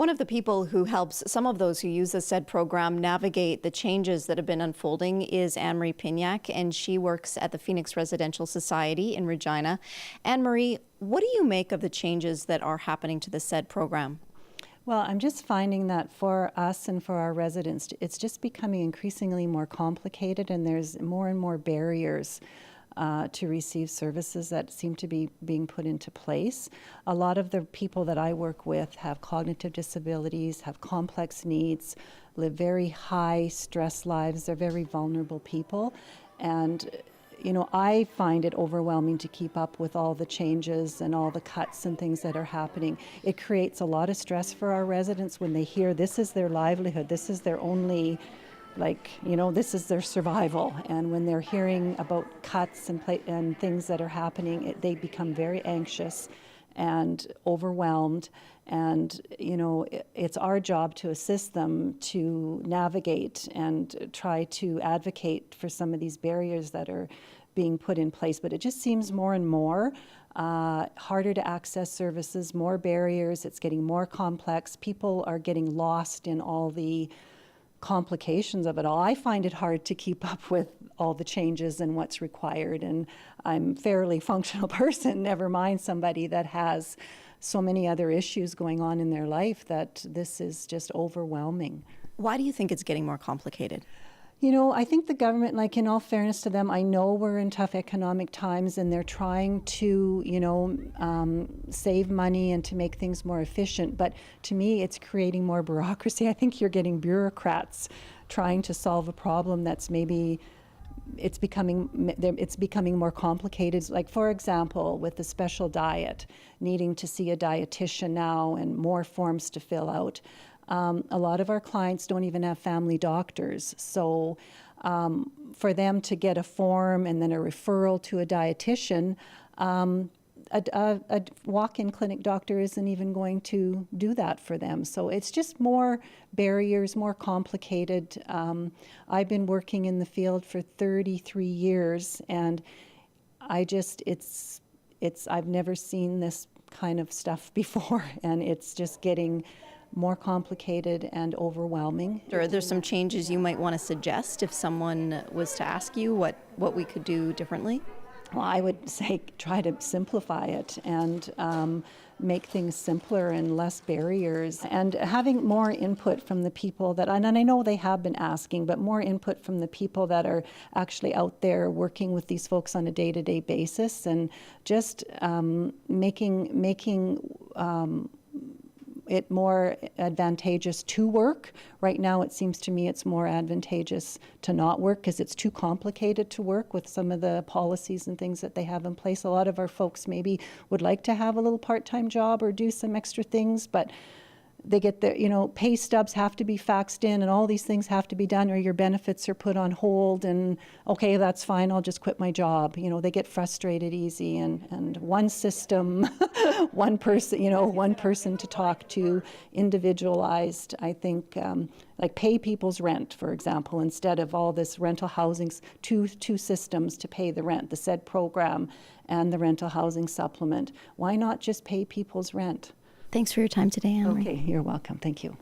One of the people who helps some of those who use the SAID program navigate the changes that have been unfolding is Ann-Marie Piniach, and she works at the Phoenix Residential Society in Regina. Ann-Marie, what do you make of the changes that are happening to the SAID program? Well, I'm just finding that for us and for our residents, it's just becoming increasingly more complicated, and there's more and more barriers to receive services that seem to be being put into place. A lot of the people that I work with have cognitive disabilities, have complex needs, live very high stress lives. They're very vulnerable people. And you know, I find it overwhelming to keep up with all the changes and all the cuts and things that are happening. It creates a lot of stress for our residents when they hear this is their livelihood, this is their only, this is their survival. And when they're hearing about cuts and things that are happening, they become very anxious and overwhelmed. And, you know, it's our job to assist them to navigate and try to advocate for some of these barriers that are being put in place. But it just seems more and more harder to access services, more barriers. It's getting more complex. People are getting lost in all the complications of it all. I find it hard to keep up with all the changes and what's required, and I'm a fairly functional person, never mind somebody that has so many other issues going on in their life that this is just overwhelming. Why do you think it's getting more complicated? You know, I think the government, like, in all fairness to them, I know we're in tough economic times and they're trying to, save money and to make things more efficient. But to me, it's creating more bureaucracy. I think you're getting bureaucrats trying to solve a problem that's maybe it's becoming more complicated. Like, for example, with the special diet, needing to see a dietitian now and more forms to fill out. A lot of our clients don't even have family doctors. So for them to get a form and then a referral to a dietitian, a walk-in clinic doctor isn't even going to do that for them. So it's just more barriers, more complicated. I've been working in the field for 33 years, and I've never seen this kind of stuff before, and it's just getting more complicated and overwhelming. Are there some changes you might want to suggest if someone was to ask you what we could do differently? Well, I would say try to simplify it and make things simpler and less barriers, and having more input from the people that, and I know they have been asking, but more input from the people that are actually out there working with these folks on a day-to-day basis, and just making it more advantageous to work. Right now, it seems to me it's more advantageous to not work because it's too complicated to work with some of the policies and things that they have in place. A lot of our folks maybe would like to have a little part-time job or do some extra things, but they get their, pay stubs have to be faxed in and all these things have to be done, or your benefits are put on hold, and okay, that's fine, I'll just quit my job. They get frustrated easy, and one system, one person to talk to, individualized. I think like pay people's rent, for example, instead of all this rental housing, two systems to pay the rent, the SAID program and the rental housing supplement. Why not just pay people's rent? Thanks for your time today, Ann-Marie. Okay, you're welcome. Thank you.